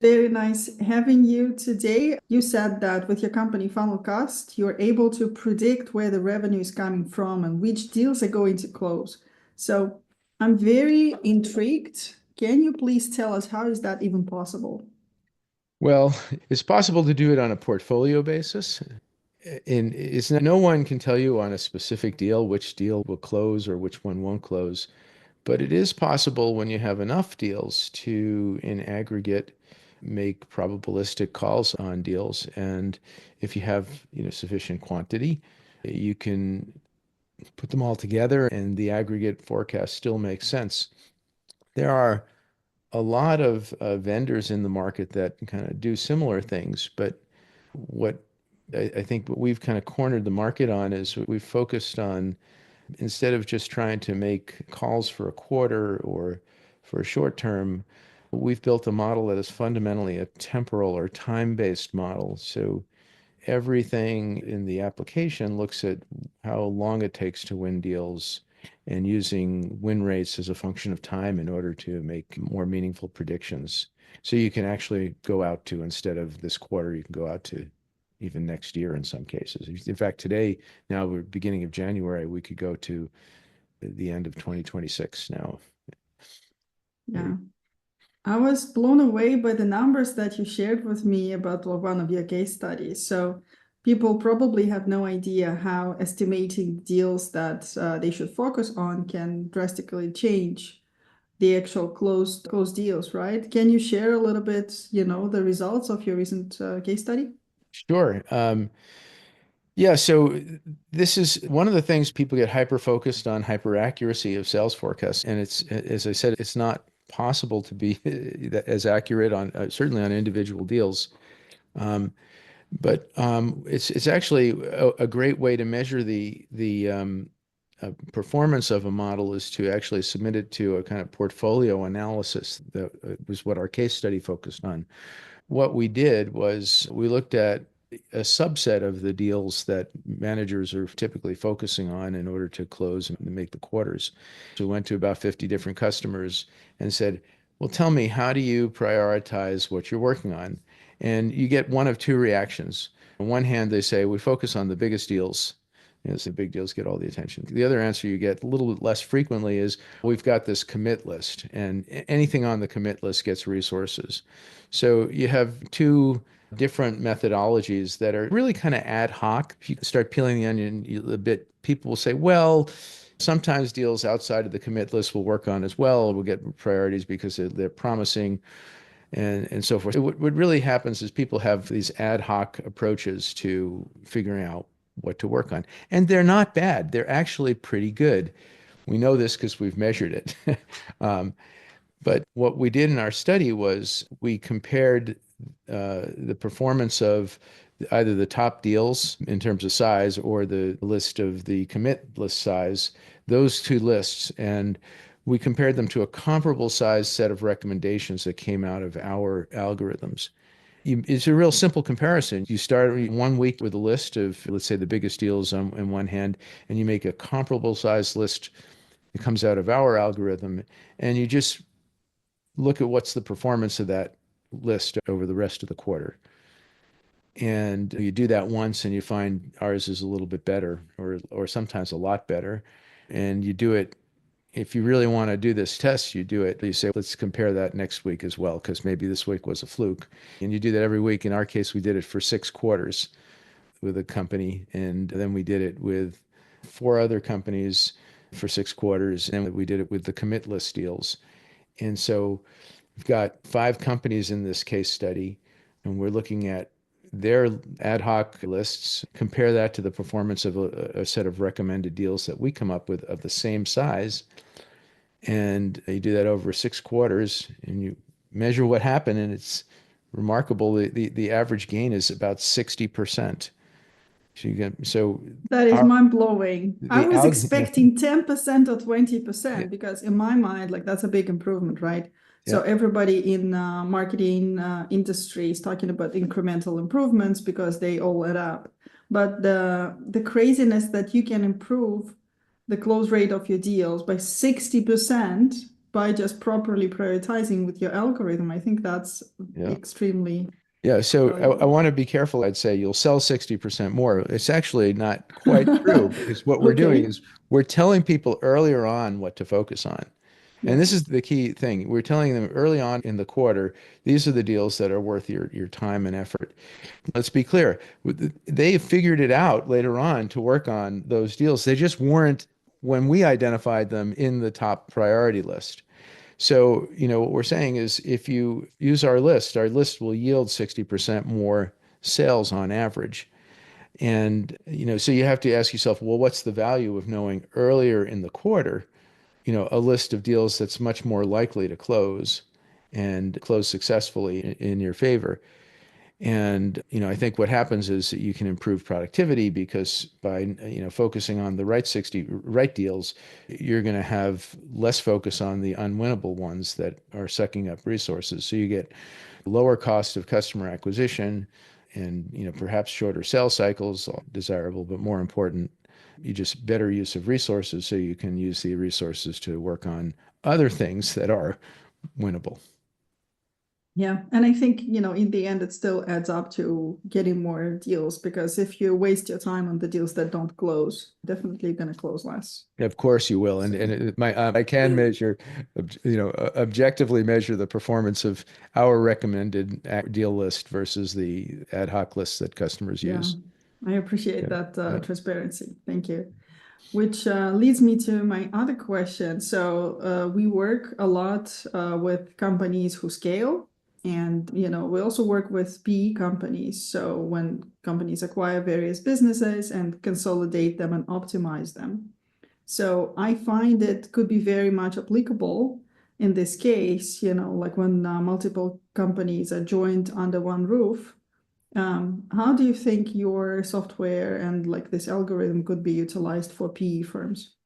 Very nice having you today. You said that with your company Funnelcast, you're able to predict where the revenue is coming from and which deals are going to close. So I'm very intrigued. Can you please tell us how is that even possible? Well, it's possible to do it on a portfolio basis. And it's no one can tell you on a specific deal which deal will close or which one won't close. But it is possible when you have enough deals to, in aggregate, make probabilistic calls on deals. And if you have, sufficient quantity, you can put them all together and the aggregate forecast still makes sense. There are a lot of vendors in the market that kind of do similar things, but what I think what we've kind of cornered the market on is we've focused on instead of just trying to make calls for a quarter or for a short term, we've built a model that is fundamentally a temporal or time-based model. So everything in the application looks at how long it takes to win deals and using win rates as a function of time in order to make more meaningful predictions. So you can actually go out to, instead of this quarter, you can go out to even next year in some cases. In fact, today, now we're beginning of January, we could go to the end of 2026 now. Yeah. I was blown away by the numbers that you shared with me about one of your case studies. So people probably have no idea how estimating deals that they should focus on can drastically change the actual closed deals, right? Can you share a little bit, the results of your recent case study? Sure. Yeah, so this is one of the things people get hyper focused on hyper accuracy of sales forecasts. And it's, as I said, it's not possible to be as accurate on certainly on individual deals. Um, but it's actually a great way to measure the performance of a model is to actually submit it to a kind of portfolio analysis. That was what our case study focused on. What we did was we looked at a subset of the deals that managers are typically focusing on in order to close and make the quarters. So we went to about 50 different customers and said, well, tell me, how do you prioritize what you're working on? And you get one of two reactions. On one hand, they say, we focus on the biggest deals. So big deals get all the attention. The other answer you get a little bit less frequently is, we've got this commit list, and anything on the commit list gets resources. So you have two different methodologies that are really kind of ad hoc. If you start peeling the onion a bit, people will say, well, sometimes deals outside of the commit list will work on as well. We'll get priorities because they're promising and so forth. What really happens is people have these ad hoc approaches to figuring out what to work on. And they're not bad. They're actually pretty good. We know this because we've measured it. um, but what we did in our study was we compared the performance of either the top deals in terms of size or the list of the commit list size, those two lists, and we compared them to a comparable size set of recommendations that came out of our algorithms. It's a real simple comparison. You start 1 week with a list of, let's say, the biggest deals on one hand, and you make a comparable size list that comes out of our algorithm, and you just look at what's the performance of that list over the rest of the quarter. And you do that once and you find ours is a little bit better or sometimes a lot better. And you do it, if you really want to do this test, you do it. You say, let's compare that next week as well, because maybe this week was a fluke. And you do that every week. In our case, we did it for 6 quarters with a company. And then we did it with 4 other companies for 6 quarters. And we did it with the commit list deals. And so we've got 5 companies in this case study, and we're looking at their ad hoc lists, compare that to the performance of a set of recommended deals that we come up with of the same size. And you do that over 6 quarters and you measure what happened, and it's remarkable. The average gain is about 60%. So you get, so That is our, mind blowing. I the was yeah, expecting 10% or yeah, 20% because in my mind, like that's a big improvement, right? yeah. So everybody in marketing industry is talking about incremental improvements because they all add up. But the craziness that you can improve the close rate of your deals by 60%, by just properly prioritizing with your algorithm, I think that's Yeah. extremely Yeah, so I valuable. want to be careful. I'd say you'll sell 60% more. It's actually not quite true because what we're doing Okay. is we're telling people earlier on what to focus on. And this Yes. is the key thing. We're telling them early on in the quarter, these are the deals that are worth your time and effort. Let's be clear. They figured it out later on to work on those deals. They just weren't when we identified them in the top priority list. So, what we're saying is if you use our list will yield 60% more sales on average. And, so you have to ask yourself, well, what's the value of knowing earlier in the quarter, a list of deals that's much more likely to close and close successfully in your favor? And, I think what happens is that you can improve productivity because by, focusing on the right deals, you're going to have less focus on the unwinnable ones that are sucking up resources. So you get lower cost of customer acquisition and, perhaps shorter sales cycles, desirable, but more important, you just better use of resources so you can use the resources to work on other things that are winnable. Yeah. And I think, in the end, it still adds up to getting more deals because if you waste your time on the deals that don't close, definitely going to close less. Of course you will, and So, I can measure, objectively measure the performance of our recommended deal list versus the ad hoc lists that customers yeah, use. I appreciate Yeah, that yeah. transparency. Thank you. Which leads me to my other question. So we work a lot with companies who scale, and we also work with PE companies. So when companies acquire various businesses and consolidate them and optimize them. So I find it could be very much applicable in this case, like when multiple companies are joined under one roof. How do you think your software and like this algorithm could be utilized for PE firms?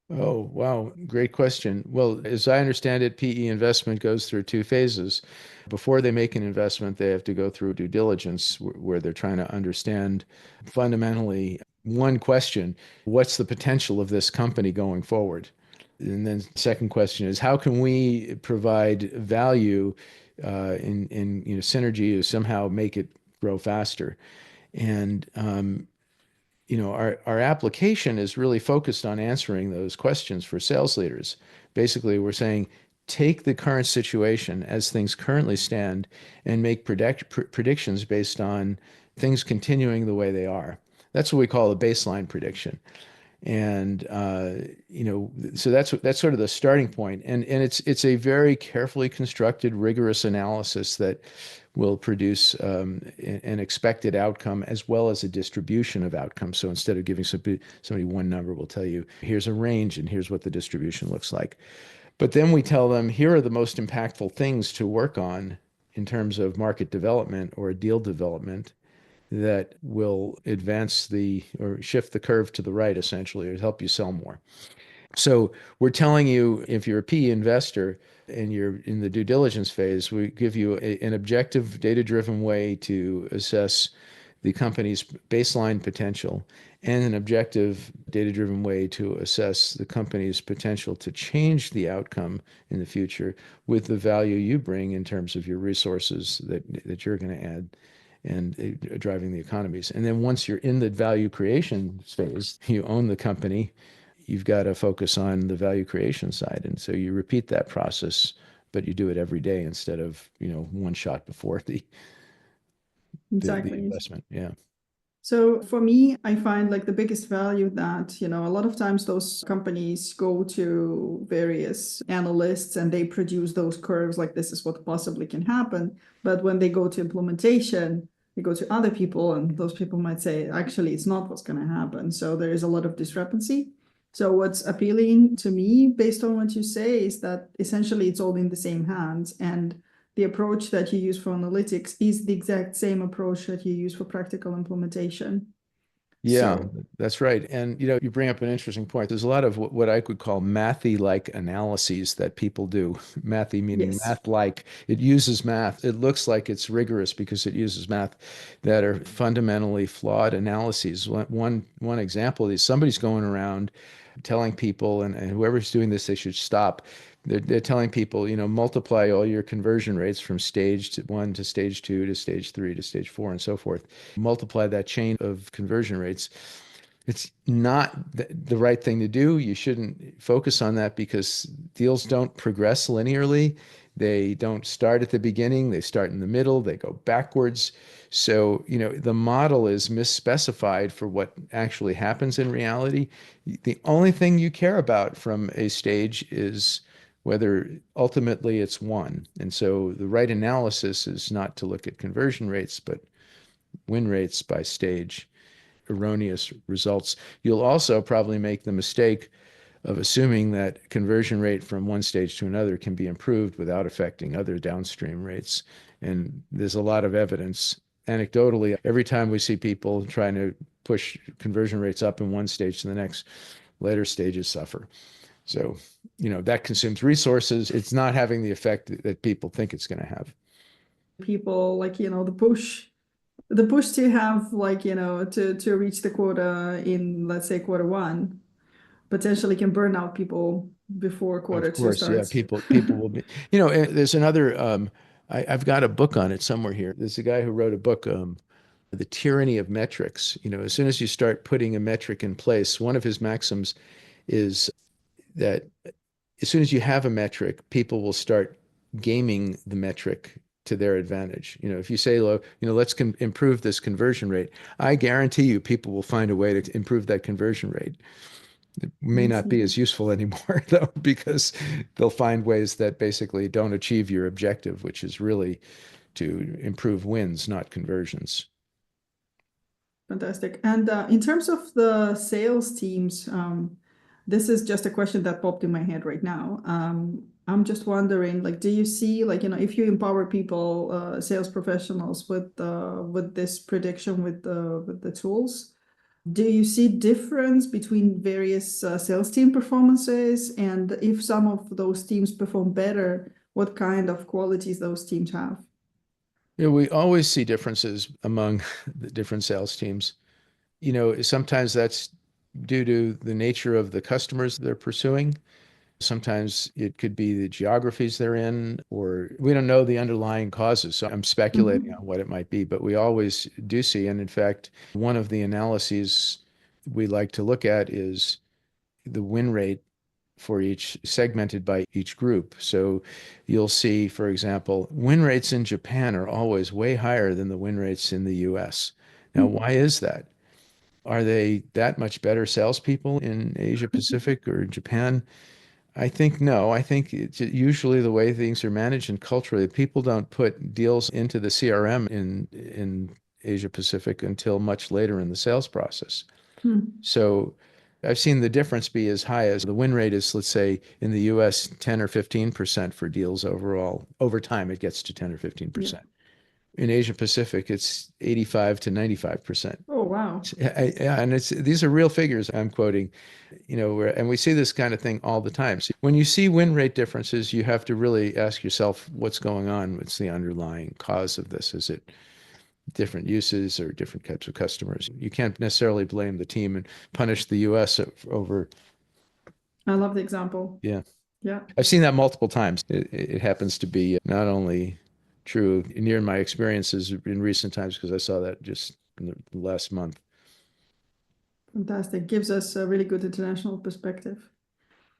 Oh, wow. Great question. Well, as I understand it, PE investment goes through two phases. Before they make an investment, they have to go through due diligence where they're trying to understand fundamentally one question, what's the potential of this company going forward? And then the second question is how can we provide value in synergy to somehow make it grow faster? And our application is really focused on answering those questions for sales leaders. Basically, we're saying take the current situation as things currently stand and make predictions based on things continuing the way they are. That's what we call a baseline prediction. And so that's sort of the starting point. And it's a very carefully constructed, rigorous analysis that will produce an expected outcome as well as a distribution of outcomes. So instead of giving somebody one number, we'll tell you here's a range and here's what the distribution looks like. But then we tell them here are the most impactful things to work on in terms of market development or deal development that will advance the or shift the curve to the right, essentially, or help you sell more. So we're telling you if you're a PE investor and you're in the due diligence phase, we give you an objective, data-driven way to assess the company's baseline potential and an objective, data-driven way to assess the company's potential to change the outcome in the future with the value you bring in terms of your resources that you're going to add and driving the economies. And then once you're in the value creation phase, you own the company, you've got to focus on the value creation side. And so you repeat that process, but you do it every day instead of, one shot before the Exactly. investment. Yeah. So for me, I find like the biggest value that, a lot of times those companies go to various analysts and they produce those curves like this is what possibly can happen. But when they go to implementation, they go to other people and those people might say, actually, it's not what's going to happen. So there is a lot of discrepancy. So what's appealing to me based on what you say is that essentially it's all in the same hands. And the approach that you use for analytics is the exact same approach that you use for practical implementation. Yeah, So, that's right. And you bring up an interesting point. There's a lot of what I could call mathy-like analyses that people do. Mathy meaning yes, math-like. It uses math. It looks like it's rigorous because it uses math that are fundamentally flawed analyses. One example is somebody's going around telling people, and whoever's doing this, they should stop. They're telling people, multiply all your conversion rates from stage 1 to stage 2 to stage 3 to stage 4 and so forth. Multiply that chain of conversion rates. It's not the right thing to do. You shouldn't focus on that because deals don't progress linearly. They don't start at the beginning, they start in the middle, they go backwards. So, the model is misspecified for what actually happens in reality. The only thing you care about from a stage is whether ultimately it's won. And so the right analysis is not to look at conversion rates, but win rates by stage, erroneous results. You'll also probably make the mistake of assuming that conversion rate from one stage to another can be improved without affecting other downstream rates. And there's a lot of evidence. Anecdotally, every time we see people trying to push conversion rates up in one stage to the next, later stages suffer. So, that consumes resources. It's not having the effect that people think it's going to have. People like, the push to have like, to reach the quota in, let's say, quarter 1 potentially can burn out people before Of quarter 2 course, yeah, starts. people will be, there's another, I've got a book on it somewhere here. There's a guy who wrote a book, The Tyranny of Metrics. As soon as you start putting a metric in place, one of his maxims is that as soon as you have a metric, people will start gaming the metric to their advantage. If you say, let's improve this conversion rate, I guarantee you people will find a way to improve that conversion rate. It may I not be see. as useful anymore, though, because they'll find ways that basically don't achieve your objective, which is really to improve wins, not conversions. Fantastic. And in terms of the sales teams, this is just a question that popped in my head right now. I'm just wondering, like, do you see, like, if you empower people, sales professionals with this prediction with the tools, do you see difference between various sales team performances? And if some of those teams perform better, what kind of qualities those teams have? We always see differences among the different sales teams. Sometimes that's due to the nature of the customers they're pursuing. Sometimes it could be the geographies they're in, or we don't know the underlying causes. So I'm speculating Mhm. on what it might be, but we always do see. And in fact, one of the analyses we like to look at is the win rate for each segmented by each group. So you'll see, for example, win rates in Japan are always way higher than the win rates in the US. Now, why is that? Are they that much better salespeople in Asia Pacific or Japan? I think no. I think it's usually the way things are managed and culturally, people don't put deals into the CRM in Asia Pacific until much later in the sales process. Hmm. So I've seen the difference be as high as the win rate is, let's say, in the US, 10 or 15% for deals overall. Over time, it gets to 10 or Yeah. 15%. In Asia Pacific, it's 85 to 95%. Oh, wow. Yeah, and these are real figures I'm quoting, and we see this kind of thing all the time. So when you see win rate differences, you have to really ask yourself what's going on. What's the underlying cause of this? Is it different uses or different types of customers? You can't necessarily blame the team and punish the US over, I love the example. yeah. Yeah, I've seen that multiple times. It happens to be not only true near my experiences in recent times, because I saw that just in the last month. fantastic. Gives us a really good international perspective.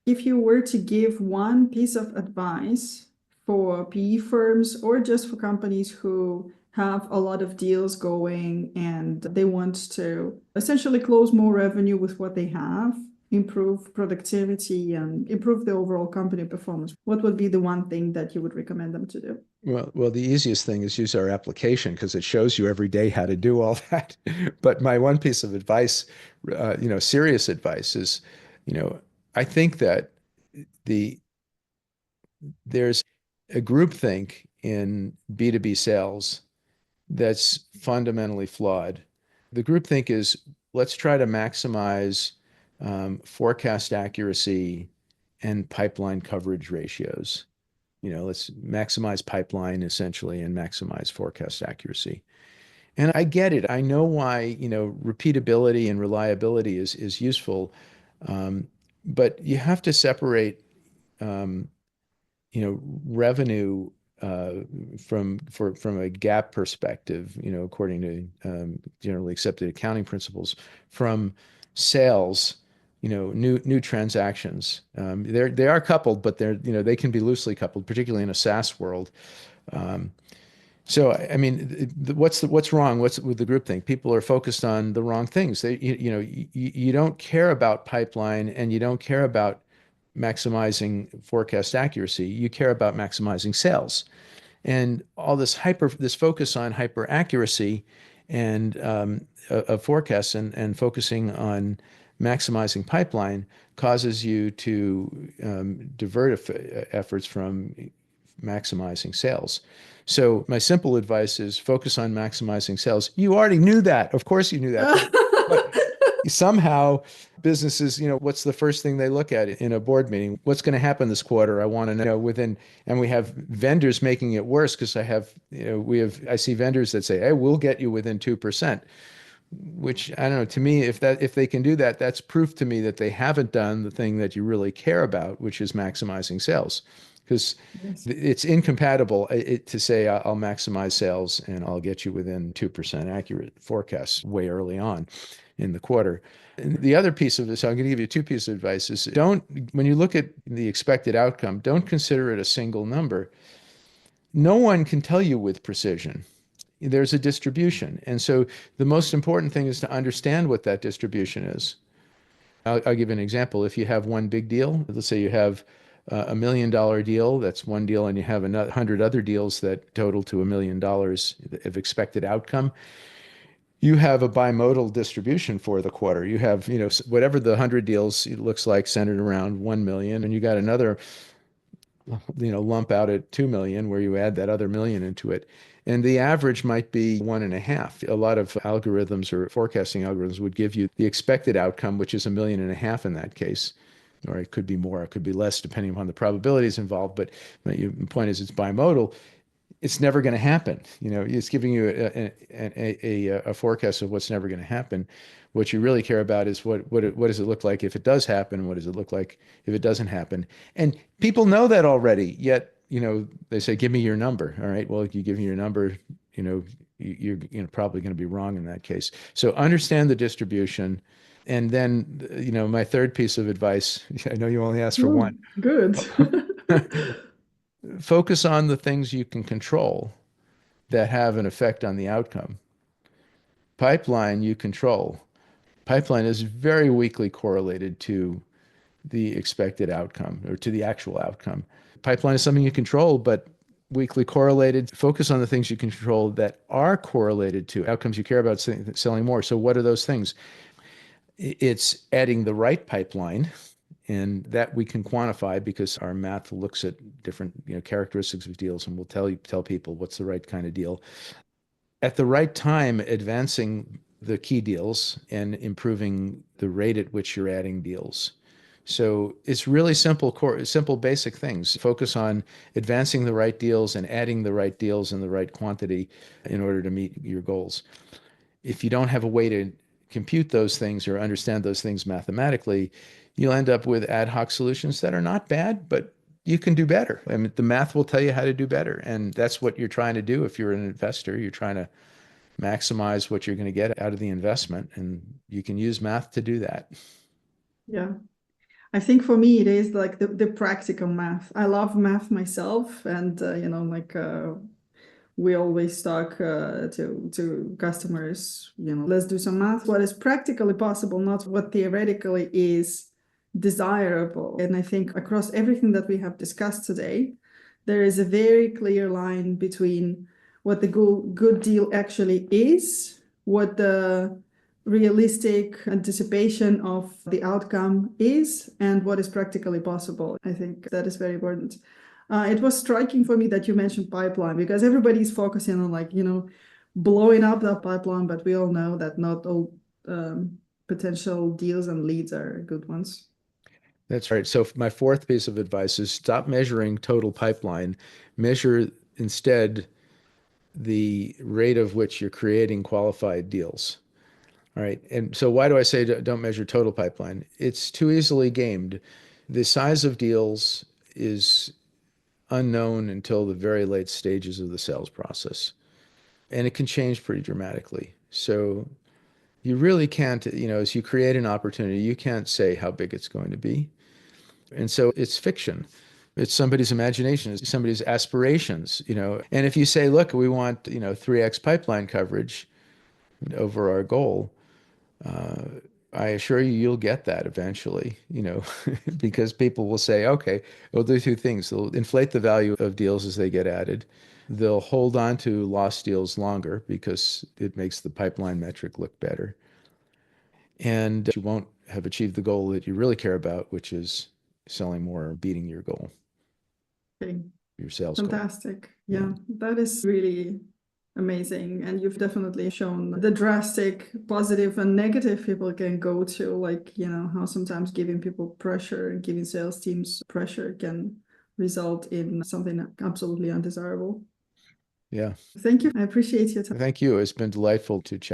If you were to give one piece of advice for PE firms or just for companies who have a lot of deals going and they want to essentially close more revenue with what they have, improve productivity, and improve the overall company performance, what would be the one thing that you would recommend them to do? Well, the easiest thing is use our application because it shows you every day how to do all that. But my one piece of advice, serious advice is, you know, I think that the there's a groupthink in B2B sales that's fundamentally flawed. The groupthink is let's try to maximize forecast accuracy and pipeline coverage ratios. Let's maximize pipeline essentially and maximize forecast accuracy. And I get it. I know why, repeatability and reliability is useful. but you have to separate, um, revenue uh, from a GAAP perspective, according to generally accepted accounting principles, from sales, new transactions. They are coupled, but they can be loosely coupled, particularly in a SaaS world. Um, so, I mean, what's wrong? What's with the group thing? People are focused on the wrong things. You don't care about pipeline and you don't care about maximizing forecast accuracy. You care about maximizing sales. And all this focus on hyper accuracy and of forecasts and focusing on maximizing pipeline causes you to divert efforts from maximizing sales. So my simple advice is focus on maximizing sales. You already knew that. Of course you knew that, but somehow businesses, what's the first thing they look at in a board meeting? What's going to happen this quarter? I want to know within, and we have vendors making it worse because I see vendors that say, hey, we'll get you within 2%, which I don't know, to me, if they can do that, that's proof to me that they haven't done the thing that you really care about, which is maximizing sales. Because Yes. it's incompatible to say I'll maximize sales and I'll get you within 2% accurate forecasts way early on in the quarter. And the other piece of this, I'm going to give you two pieces of advice, is when you look at the expected outcome, don't consider it a single number. No one can tell you with precision. There's a distribution. And so the most important thing is to understand what that distribution is. I'll give you an example. If you have one big deal, let's say you have $1 million deal, that's one deal, and you have 100 other deals that total to $1 million of expected outcome, you have a bimodal distribution for the quarter. You have, whatever the 100 deals it looks like centered around 1 million, and you got another, lump out at 2 million where you add that other million into it. And the average might be 1.5. A lot of algorithms or forecasting algorithms would give you the expected outcome, which is 1.5 million in that case. Or it could be more, it could be less, depending upon the probabilities involved. But the point is, it's bimodal. It's never going to happen. It's giving you a forecast of what's never going to happen. What you really care about is what does it look like if it does happen? What does it look like if it doesn't happen? And people know that already, yet, they say, give me your number. All right. Well, if you give me your number, you're probably going to be wrong in that case. So understand the distribution. And then, my third piece of advice, I know you only asked for Oh, one. good. Focus on the things you can control that have an effect on the outcome. Pipeline you control. Pipeline is very weakly correlated to the expected outcome or to the actual outcome. Pipeline is something you control, but weakly correlated. Focus on the things you can control that are correlated to outcomes you care about selling more. So what are those things? It's adding the right pipeline, and that we can quantify because our math looks at different characteristics of deals, and we'll tell people what's the right kind of deal at the right time, advancing the key deals and improving the rate at which you're adding deals. So it's really simple basic things. Focus on advancing the right deals and adding the right deals in the right quantity in order to meet your goals. If you don't have a way to compute those things or understand those things mathematically, you'll end up with ad hoc solutions that are not bad, but you can do better. I mean, the math will tell you how to do better. And that's what you're trying to do if you're an investor. You're trying to maximize what you're going to get out of the investment. And you can use math to do that. Yeah. I think for me, it is like the practical math. I love math myself. And, we always talk to customers, let's do some math. What is practically possible, not what theoretically is desirable. And I think across everything that we have discussed today, there is a very clear line between what the good deal actually is, what the realistic anticipation of the outcome is, and what is practically possible. I think that is very important. It was striking for me that you mentioned pipeline because everybody's focusing on blowing up that pipeline, but we all know that not all potential deals and leads are good ones. That's right. So my fourth piece of advice is stop measuring total pipeline. Measure instead the rate of which you're creating qualified deals. All right. And so why do I say don't measure total pipeline? It's too easily gamed. The size of deals is unknown until the very late stages of the sales process. And it can change pretty dramatically. So you really can't, as you create an opportunity, you can't say how big it's going to be. And so it's fiction. It's somebody's imagination, it's somebody's aspirations. And if you say, look, we want, 3x pipeline coverage over our goal, I assure you, you'll get that eventually, because people will say, okay, we'll do two things. They'll inflate the value of deals as they get added. They'll hold on to lost deals longer because it makes the pipeline metric look better. And you won't have achieved the goal that you really care about, which is selling more or beating your goal, Okay. your sales goal. Fantastic. Yeah, that is really amazing. And you've definitely shown the drastic positive and negative people can go to, like, how sometimes giving people pressure and giving sales teams pressure can result in something absolutely undesirable. Yeah. Thank you. I appreciate your time. Thank you. It's been delightful to chat.